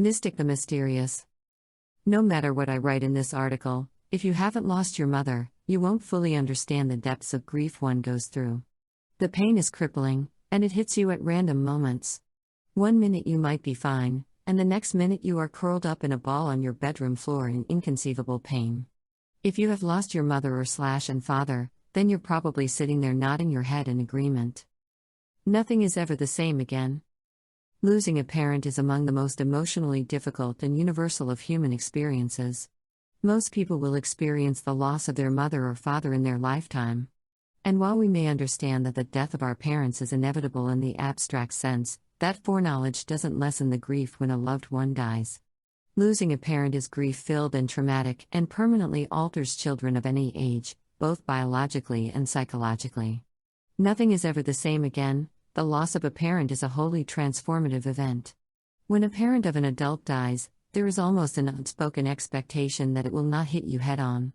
Mystic the mysterious. No matter what I write in this article, if you haven't lost your mother, you won't fully understand the depths of grief one goes through. The pain is crippling, and it hits you at random moments. One minute you might be fine, and the next minute you are curled up in a ball on your bedroom floor in inconceivable pain. If you have lost your mother or and father, then you're probably sitting there nodding your head in agreement. Nothing is ever the same again. Losing a parent is among the most emotionally difficult and universal of human experiences. Most people will experience the loss of their mother or father in their lifetime. And while we may understand that the death of our parents is inevitable in the abstract sense, that foreknowledge doesn't lessen the grief when a loved one dies. Losing a parent is grief-filled and traumatic and permanently alters children of any age, both biologically and psychologically. Nothing is ever the same again. The loss of a parent is a wholly transformative event. When a parent of an adult dies, there is almost an unspoken expectation that it will not hit you head-on.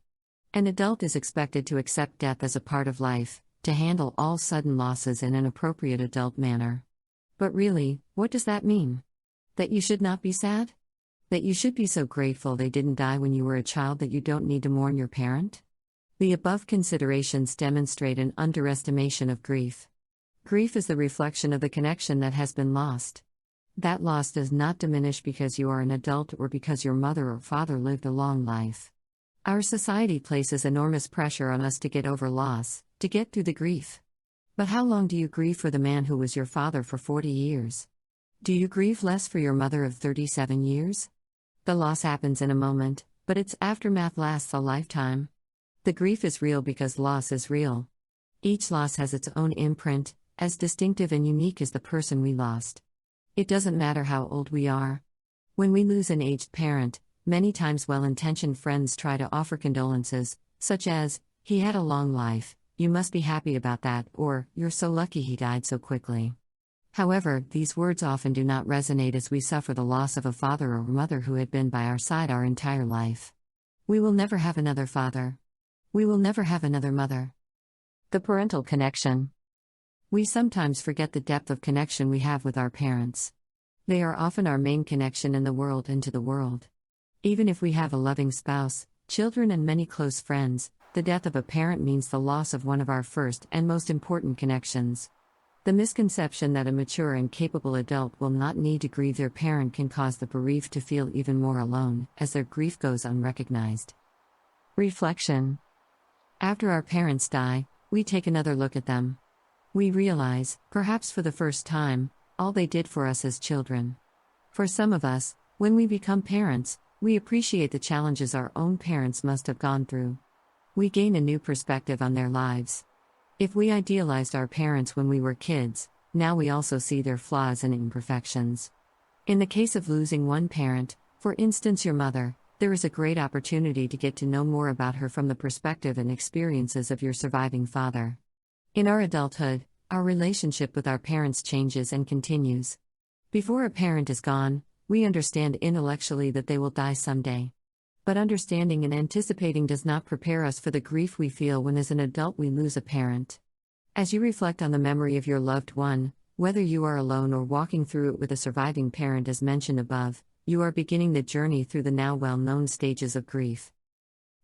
An adult is expected to accept death as a part of life, to handle all sudden losses in an appropriate adult manner. But really, what does that mean? That you should not be sad? That you should be so grateful they didn't die when you were a child that you don't need to mourn your parent? The above considerations demonstrate an underestimation of grief. Grief is the reflection of the connection that has been lost. That loss does not diminish because you are an adult or because your mother or father lived a long life. Our society places enormous pressure on us to get over loss, to get through the grief. But how long do you grieve for the man who was your father for 40 years? Do you grieve less for your mother of 37 years? The loss happens in a moment, but its aftermath lasts a lifetime. The grief is real because loss is real. Each loss has its own imprint, as distinctive and unique as the person we lost. It doesn't matter how old we are. When we lose an aged parent, many times well-intentioned friends try to offer condolences, such as, "He had a long life, you must be happy about that," or, "You're so lucky he died so quickly." However, these words often do not resonate as we suffer the loss of a father or mother who had been by our side our entire life. We will never have another father. We will never have another mother. The parental connection. We sometimes forget the depth of connection we have with our parents. They are often our main connection in the world and to the world. Even if we have a loving spouse, children and many close friends, the death of a parent means the loss of one of our first and most important connections. The misconception that a mature and capable adult will not need to grieve their parent can cause the bereaved to feel even more alone, as their grief goes unrecognized. Reflection. After our parents die, we take another look at them. We realize, perhaps for the first time, all they did for us as children. For some of us, when we become parents, we appreciate the challenges our own parents must have gone through. We gain a new perspective on their lives. If we idealized our parents when we were kids, now we also see their flaws and imperfections. In the case of losing one parent, for instance your mother, there is a great opportunity to get to know more about her from the perspective and experiences of your surviving father. In our adulthood, our relationship with our parents changes and continues. Before a parent is gone, we understand intellectually that they will die someday. But understanding and anticipating does not prepare us for the grief we feel when as an adult we lose a parent. As you reflect on the memory of your loved one, whether you are alone or walking through it with a surviving parent as mentioned above, you are beginning the journey through the now well-known stages of grief.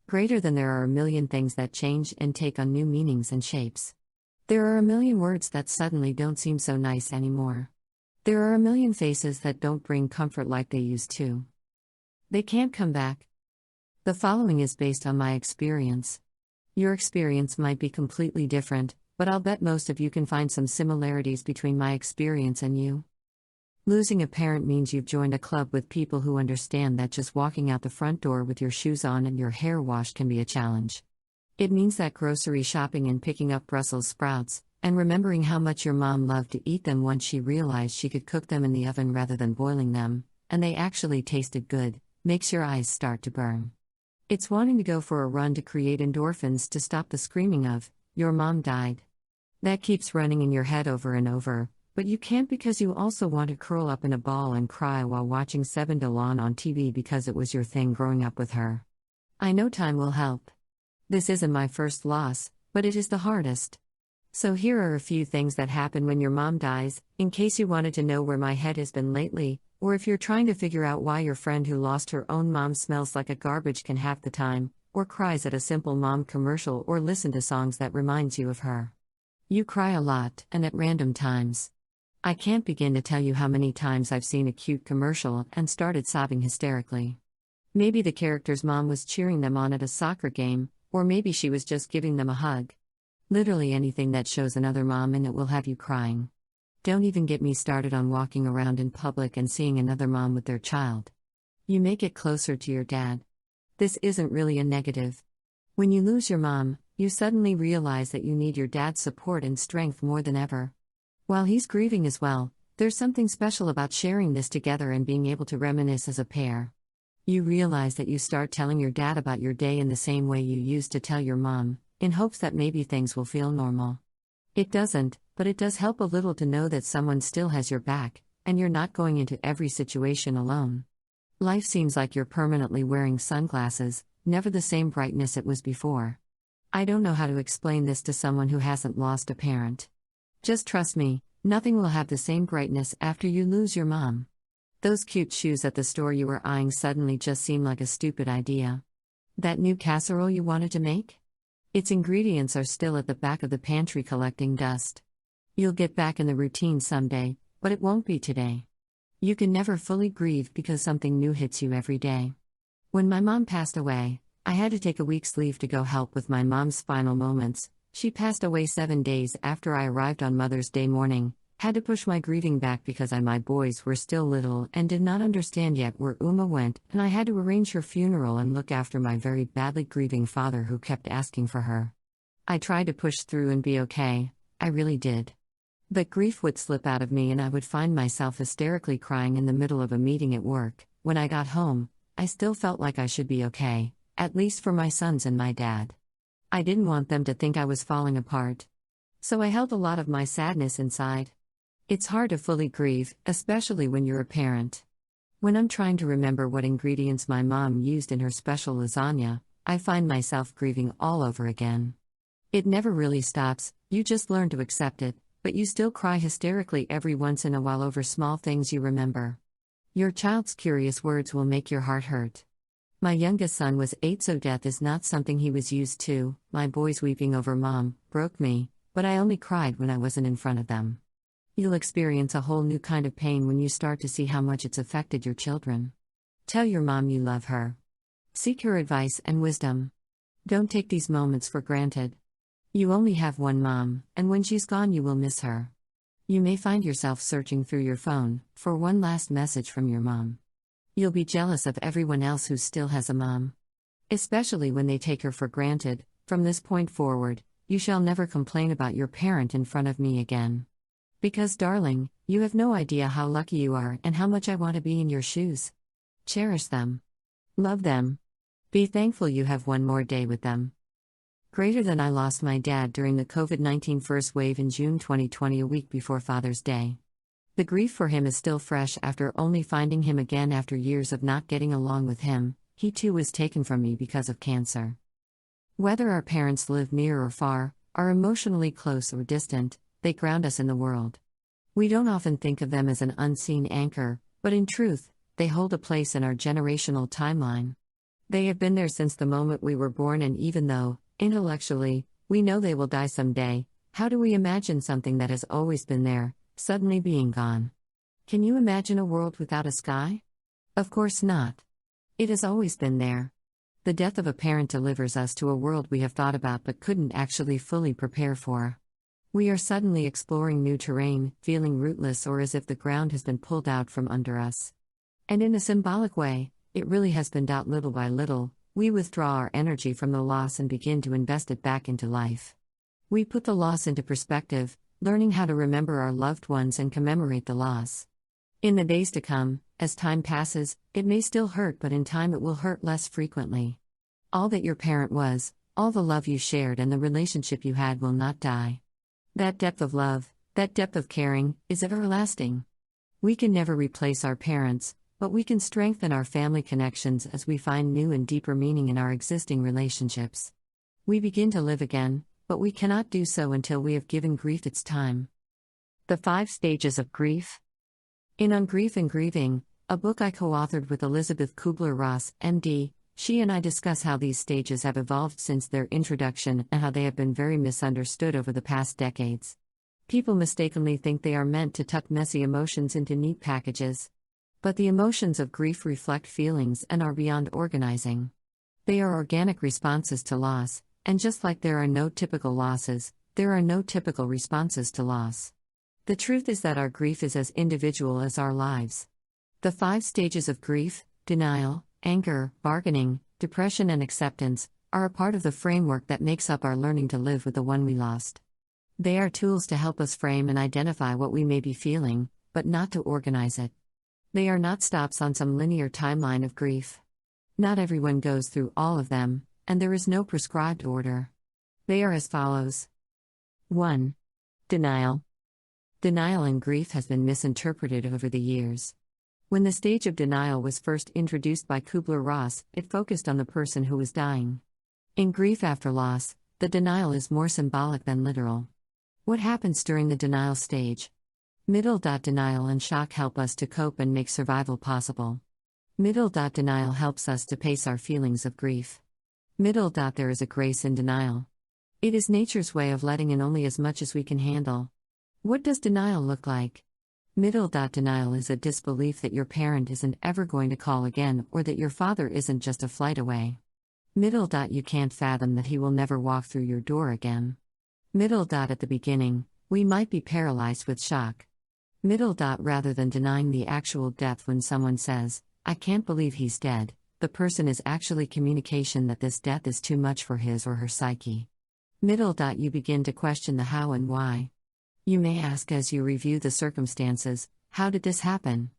Greater than there are a million things that change and take on new meanings and shapes. There are a million words that suddenly don't seem so nice anymore. There are a million faces that don't bring comfort like they used to. They can't come back. The following is based on my experience. Your experience might be completely different, but I'll bet most of you can find some similarities between my experience and you. Losing a parent means you've joined a club with people who understand that just walking out the front door with your shoes on and your hair washed can be a challenge. It means that grocery shopping and picking up Brussels sprouts, and remembering how much your mom loved to eat them once she realized she could cook them in the oven rather than boiling them, and they actually tasted good, makes your eyes start to burn. It's wanting to go for a run to create endorphins to stop the screaming of, "Your mom died." That keeps running in your head over and over, but you can't because you also want to curl up in a ball and cry while watching Seven Delon on TV because it was your thing growing up with her. I know time will help. This isn't my first loss, but it is the hardest. So here are a few things that happen when your mom dies, in case you wanted to know where my head has been lately, Or if you're trying to figure out why your friend who lost her own mom smells like a garbage can half the time, or cries at a simple mom commercial, or listen to songs that reminds you of her. You cry a lot, and at random times. I can't begin to tell you how many times I've seen a cute commercial and started sobbing hysterically. Maybe the character's mom was cheering them on at a soccer game, or maybe she was just giving them a hug. Literally anything that shows another mom in it will have you crying. Don't even get me started on walking around in public and seeing another mom with their child. You may get closer to your dad. This isn't really a negative. When you lose your mom, you suddenly realize that you need your dad's support and strength more than ever. While he's grieving as well, there's something special about sharing this together and being able to reminisce as a pair. You realize that you start telling your dad about your day in the same way you used to tell your mom, in hopes that maybe things will feel normal. It doesn't, but it does help a little to know that someone still has your back, and you're not going into every situation alone. Life seems like you're permanently wearing sunglasses, never the same brightness it was before. I don't know how to explain this to someone who hasn't lost a parent. Just trust me, nothing will have the same brightness after you lose your mom. Those cute shoes at the store you were eyeing suddenly just seem like a stupid idea. That new casserole you wanted to make? Its ingredients are still at the back of the pantry collecting dust. You'll get back in the routine someday, but it won't be today. You can never fully grieve because something new hits you every day. When my mom passed away, I had to take a week's leave to go help with my mom's final moments. She passed away 7 days after I arrived on Mother's Day morning. Had to push my grieving back because my boys were still little and did not understand yet where Uma went, and I had to arrange her funeral and look after my very badly grieving father who kept asking for her. I tried to push through and be okay, I really did. But grief would slip out of me and I would find myself hysterically crying in the middle of a meeting at work. When I got home, I still felt like I should be okay, at least for my sons and my dad. I didn't want them to think I was falling apart. So I held a lot of my sadness inside. It's hard to fully grieve, especially when you're a parent. When I'm trying to remember what ingredients my mom used in her special lasagna, I find myself grieving all over again. It never really stops, you just learn to accept it, but you still cry hysterically every once in a while over small things you remember. Your child's curious words will make your heart hurt. My youngest son was 8, so death is not something he was used to. My boys weeping over mom broke me, but I only cried when I wasn't in front of them. You'll experience a whole new kind of pain when you start to see how much it's affected your children. Tell your mom you love her. Seek her advice and wisdom. Don't take these moments for granted. You only have one mom, and when she's gone you will miss her. You may find yourself searching through your phone for one last message from your mom. You'll be jealous of everyone else who still has a mom. Especially when they take her for granted. From this point forward, you shall never complain about your parent in front of me again. Because, darling, you have no idea how lucky you are and how much I want to be in your shoes. Cherish them. Love them. Be thankful you have one more day with them. Greater than I lost my dad during the COVID-19 first wave in June 2020, a week before Father's Day. The grief for him is still fresh after only finding him again after years of not getting along with him. He too was taken from me because of cancer. Whether our parents live near or far, are emotionally close or distant, they ground us in the world. We don't often think of them as an unseen anchor, but in truth, they hold a place in our generational timeline. They have been there since the moment we were born, and even though, intellectually, we know they will die someday, how do we imagine something that has always been there, suddenly being gone? Can you imagine a world without a sky? Of course not. It has always been there. The death of a parent delivers us to a world we have thought about but couldn't actually fully prepare for. We are suddenly exploring new terrain, feeling rootless or as if the ground has been pulled out from under us. And in a symbolic way, it really has been. Little by little, we withdraw our energy from the loss and begin to invest it back into life. We put the loss into perspective, learning how to remember our loved ones and commemorate the loss. In the days to come, as time passes, it may still hurt, but in time it will hurt less frequently. All that your parent was, all the love you shared and the relationship you had will not die. That depth of love, that depth of caring, is everlasting. We can never replace our parents, but we can strengthen our family connections as we find new and deeper meaning in our existing relationships. We begin to live again, but we cannot do so until we have given grief its time. The 5 stages of grief. In On Grief and Grieving, a book I co-authored with Elizabeth Kubler-Ross, MD. She and I discuss how these stages have evolved since their introduction and how they have been very misunderstood over the past decades. People mistakenly think they are meant to tuck messy emotions into neat packages. But the emotions of grief reflect feelings and are beyond organizing. They are organic responses to loss, and just like there are no typical losses, there are no typical responses to loss. The truth is that our grief is as individual as our lives. The 5 stages of grief, denial, anger, bargaining, depression, and acceptance, are a part of the framework that makes up our learning to live with the one we lost. They are tools to help us frame and identify what we may be feeling, but not to organize it. They are not stops on some linear timeline of grief. Not everyone goes through all of them, and there is no prescribed order. They are as follows. 1. Denial. Denial in grief has been misinterpreted over the years. When the stage of denial was first introduced by Kubler-Ross, it focused on the person who was dying. In grief after loss, the denial is more symbolic than literal. What happens during the denial stage? Denial and shock help us to cope and make survival possible. Denial helps us to pace our feelings of grief. There is a grace in denial. It is nature's way of letting in only as much as we can handle. What does denial look like? Denial is a disbelief that your parent isn't ever going to call again or that your father isn't just a flight away. You can't fathom that he will never walk through your door again. At the beginning, we might be paralyzed with shock. Rather than denying the actual death when someone says, "I can't believe he's dead," the person is actually communication that this death is too much for his or her psyche. You begin to question the how and why. You may ask as you review the circumstances, how did this happen?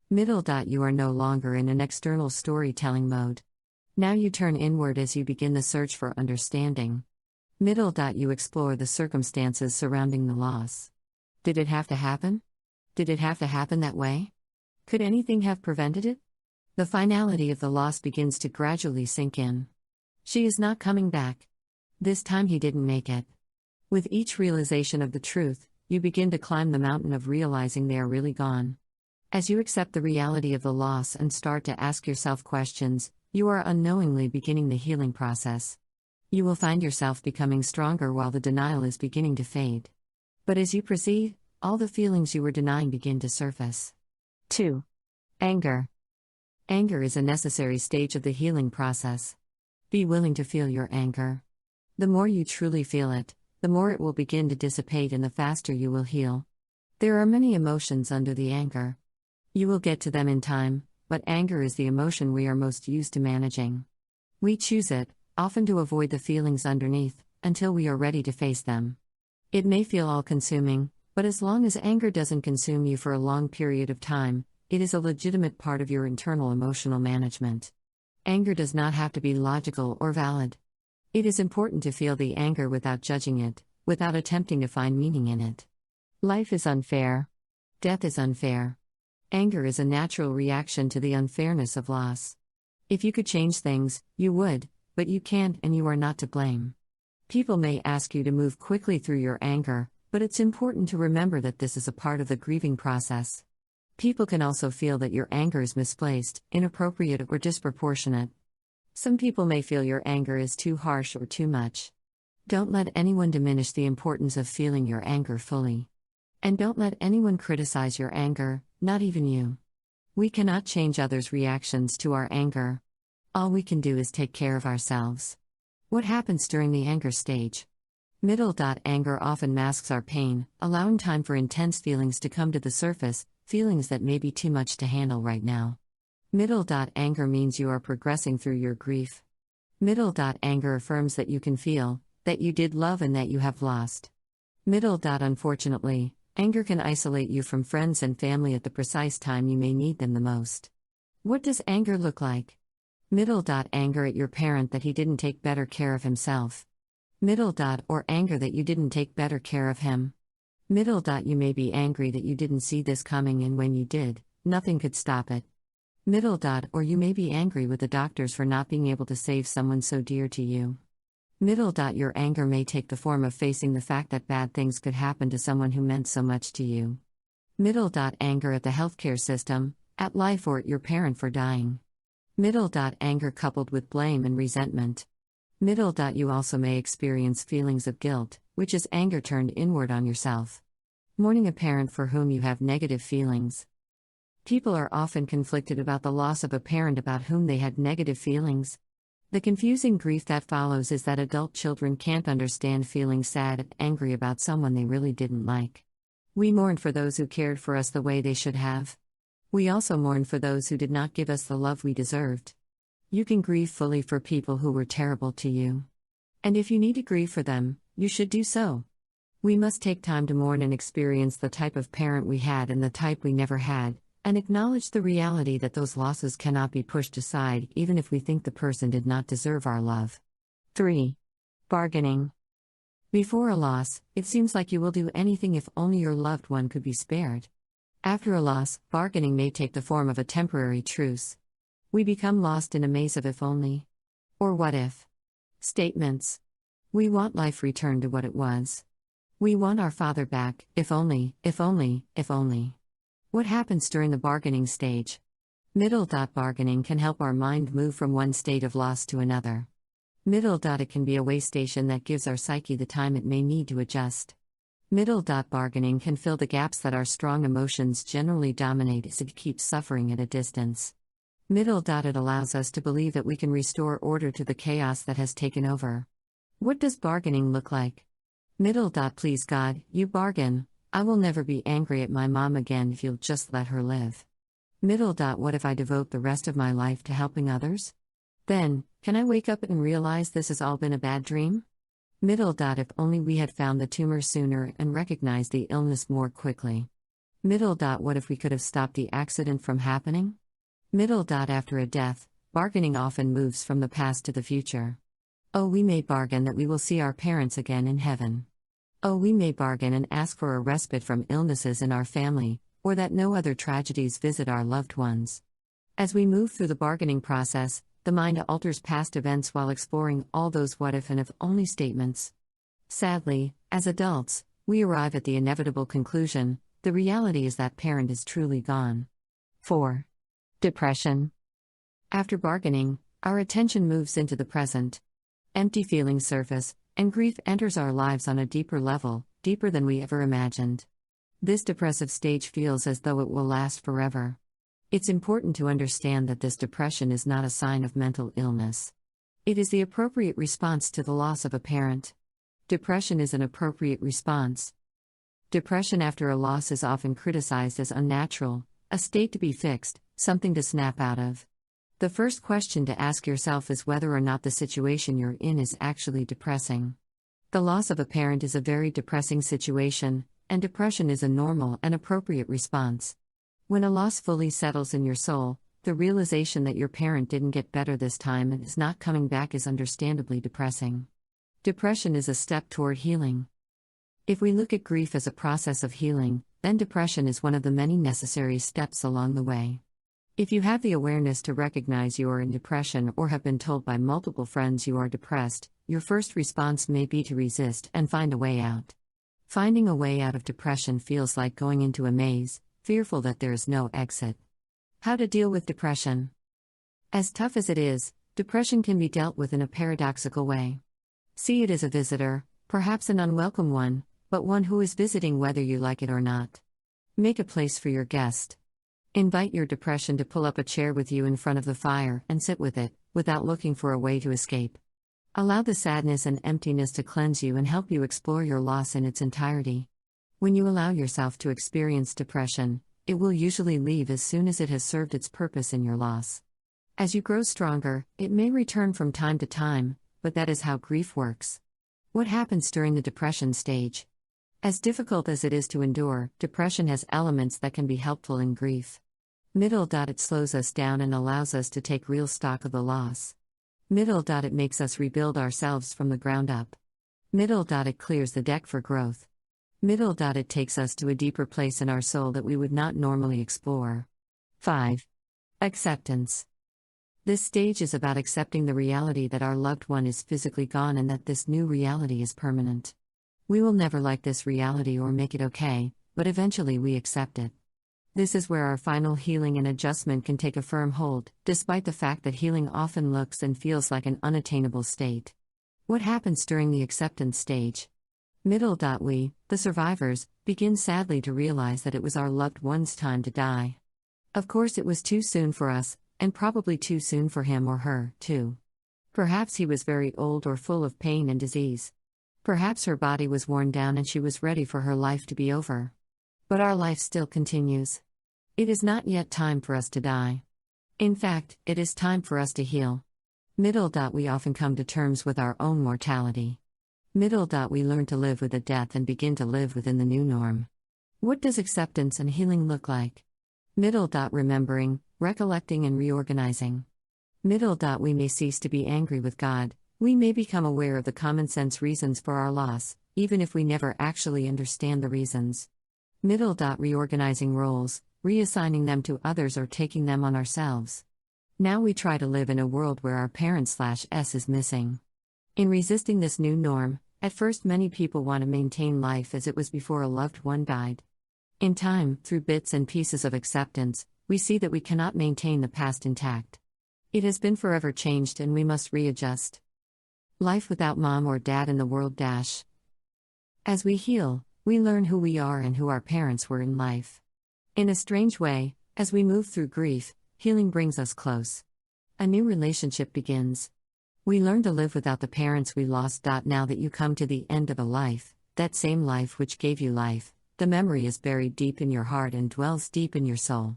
You are no longer in an external storytelling mode. Now you turn inward as you begin the search for understanding. You explore the circumstances surrounding the loss. Did it have to happen? Did it have to happen that way? Could anything have prevented it? The finality of the loss begins to gradually sink in. She is not coming back. This time he didn't make it. With each realization of the truth, you begin to climb the mountain of realizing they are really gone. As you accept the reality of the loss and start to ask yourself questions, you are unknowingly beginning the healing process. You will find yourself becoming stronger while the denial is beginning to fade. But as you proceed, all the feelings you were denying begin to surface. 2. Anger. Anger is a necessary stage of the healing process. Be willing to feel your anger. The more you truly feel it, the more it will begin to dissipate and the faster you will heal. There are many emotions under the anger. You will get to them in time, but anger is the emotion we are most used to managing. We choose it, often to avoid the feelings underneath, until we are ready to face them. It may feel all-consuming, but as long as anger doesn't consume you for a long period of time, it is a legitimate part of your internal emotional management. Anger does not have to be logical or valid. It is important to feel the anger without judging it, without attempting to find meaning in it. Life is unfair. Death is unfair. Anger is a natural reaction to the unfairness of loss. If you could change things, you would, but you can't and you are not to blame. People may ask you to move quickly through your anger, but it's important to remember that this is a part of the grieving process. People can also feel that your anger is misplaced, inappropriate, or disproportionate. Some people may feel your anger is too harsh or too much. Don't let anyone diminish the importance of feeling your anger fully. And don't let anyone criticize your anger, not even you. We cannot change others' reactions to our anger. All we can do is take care of ourselves. What happens during the anger stage? Anger often masks our pain, allowing time for intense feelings to come to the surface, feelings that may be too much to handle right now. Anger means you are progressing through your grief. Anger affirms that you can feel, that you did love and that you have lost. Unfortunately, anger can isolate you from friends and family at the precise time you may need them the most. What does anger look like? Anger at your parent that he didn't take better care of himself. Or anger that you didn't take better care of him. You may be angry that you didn't see this coming and when you did, nothing could stop it. Or you may be angry with the doctors for not being able to save someone so dear to you. Your anger may take the form of facing the fact that bad things could happen to someone who meant so much to you. Anger at the healthcare system, at life, or at your parent for dying. Middle. Anger coupled with blame and resentment. Middle. You also may experience feelings of guilt, which is anger turned inward on yourself. Mourning a parent for whom you have negative feelings. People are often conflicted about the loss of a parent about whom they had negative feelings. The confusing grief that follows is that adult children can't understand feeling sad and angry about someone they really didn't like. We mourn for those who cared for us the way they should have. We also mourn for those who did not give us the love we deserved. You can grieve fully for people who were terrible to you. And if you need to grieve for them, you should do so. We must take time to mourn and experience the type of parent we had and the type we never had, and acknowledge the reality that those losses cannot be pushed aside even if we think the person did not deserve our love. 3. Bargaining. Before a loss, it seems like you will do anything if only your loved one could be spared. After a loss, bargaining may take the form of a temporary truce. We become lost in a maze of if only or what if statements. We want life returned to what it was. We want our father back, if only, if only, if only. What happens during the bargaining stage? Middle. Bargaining can help our mind move from one state of loss to another. Middle. It can be a way station that gives our psyche the time it may need to adjust. Middle. Bargaining can fill the gaps that our strong emotions generally dominate as it keeps suffering at a distance. Middle. It allows us to believe that we can restore order to the chaos that has taken over. What does bargaining look like? Middle. Please God, you bargain. I will never be angry at my mom again if you'll just let her live. Middle. What if I devote the rest of my life to helping others? Then, can I wake up and realize this has all been a bad dream? Middle. If only we had found the tumor sooner and recognized the illness more quickly. Middle. What if we could have stopped the accident from happening? Middle. After a death, bargaining often moves from the past to the future. Oh, we may bargain that we will see our parents again in heaven. Oh, we may bargain and ask for a respite from illnesses in our family, or that no other tragedies visit our loved ones. As we move through the bargaining process, the mind alters past events while exploring all those what if and if only statements. Sadly, as adults, we arrive at the inevitable conclusion: the reality is that parent is truly gone. 4. Depression. After bargaining, our attention moves into the present. Empty feelings surface, and grief enters our lives on a deeper level, deeper than we ever imagined. This depressive stage feels as though it will last forever. It's important to understand that this depression is not a sign of mental illness. It is the appropriate response to the loss of a parent. Depression is an appropriate response. Depression after a loss is often criticized as unnatural, a state to be fixed, something to snap out of. The first question to ask yourself is whether or not the situation you're in is actually depressing. The loss of a parent is a very depressing situation, and depression is a normal and appropriate response. When a loss fully settles in your soul, the realization that your parent didn't get better this time and is not coming back is understandably depressing. Depression is a step toward healing. If we look at grief as a process of healing, then depression is one of the many necessary steps along the way. If you have the awareness to recognize you are in depression or have been told by multiple friends you are depressed, your first response may be to resist and find a way out. Finding a way out of depression feels like going into a maze, fearful that there is no exit. How to deal with depression? As tough as it is, depression can be dealt with in a paradoxical way. See it as a visitor, perhaps an unwelcome one, but one who is visiting whether you like it or not. Make a place for your guest. Invite your depression to pull up a chair with you in front of the fire and sit with it, without looking for a way to escape. Allow the sadness and emptiness to cleanse you and help you explore your loss in its entirety. When you allow yourself to experience depression, it will usually leave as soon as it has served its purpose in your loss. As you grow stronger, it may return from time to time, but that is how grief works. What happens during the depression stage? As difficult as it is to endure, depression has elements that can be helpful in grief. Middle. It slows us down and allows us to take real stock of the loss. Middle. It makes us rebuild ourselves from the ground up. Middle. It clears the deck for growth. Middle. It takes us to a deeper place in our soul that we would not normally explore. 5. Acceptance. This stage is about accepting the reality that our loved one is physically gone and that this new reality is permanent. We will never like this reality or make it okay, but eventually we accept it. This is where our final healing and adjustment can take a firm hold, despite the fact that healing often looks and feels like an unattainable state. What happens during the acceptance stage? We, the survivors, begin sadly to realize that it was our loved one's time to die. Of course, it was too soon for us, and probably too soon for him or her, too. Perhaps he was very old or full of pain and disease. Perhaps her body was worn down and she was ready for her life to be over. But our life still continues. It is not yet time for us to die. In fact, it is time for us to heal. We often come to terms with our own mortality. We learn to live with a death and begin to live within the new norm. What does acceptance and healing look like? Remembering, recollecting, and reorganizing. We may cease to be angry with God. We may become aware of the common sense reasons for our loss, even if we never actually understand the reasons. Reorganizing roles, reassigning them to others or taking them on ourselves. Now we try to live in a world where our parent/s is missing. In resisting this new norm, at first many people want to maintain life as it was before a loved one died. In time, through bits and pieces of acceptance, we see that we cannot maintain the past intact. It has been forever changed and we must readjust. Life without mom or dad in the world. As we heal, we learn who we are and who our parents were in life. In a strange way, as we move through grief, healing brings us close. A new relationship begins. We learn to live without the parents we lost. Now that you come to the end of a life, that same life which gave you life, the memory is buried deep in your heart and dwells deep in your soul.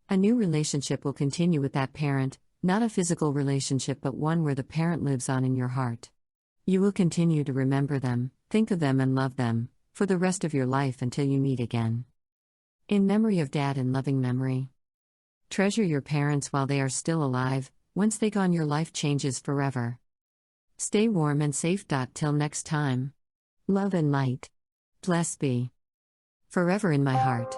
A new relationship will continue with that parent, not a physical relationship but one where the parent lives on in your heart. You will continue to remember them, think of them and love them, for the rest of your life until you meet again. In memory of Dad and loving memory. Treasure your parents while they are still alive. Once they gone, your life changes forever. Stay warm and safe. Till next time. Love and light. Blessed be. Forever in my heart.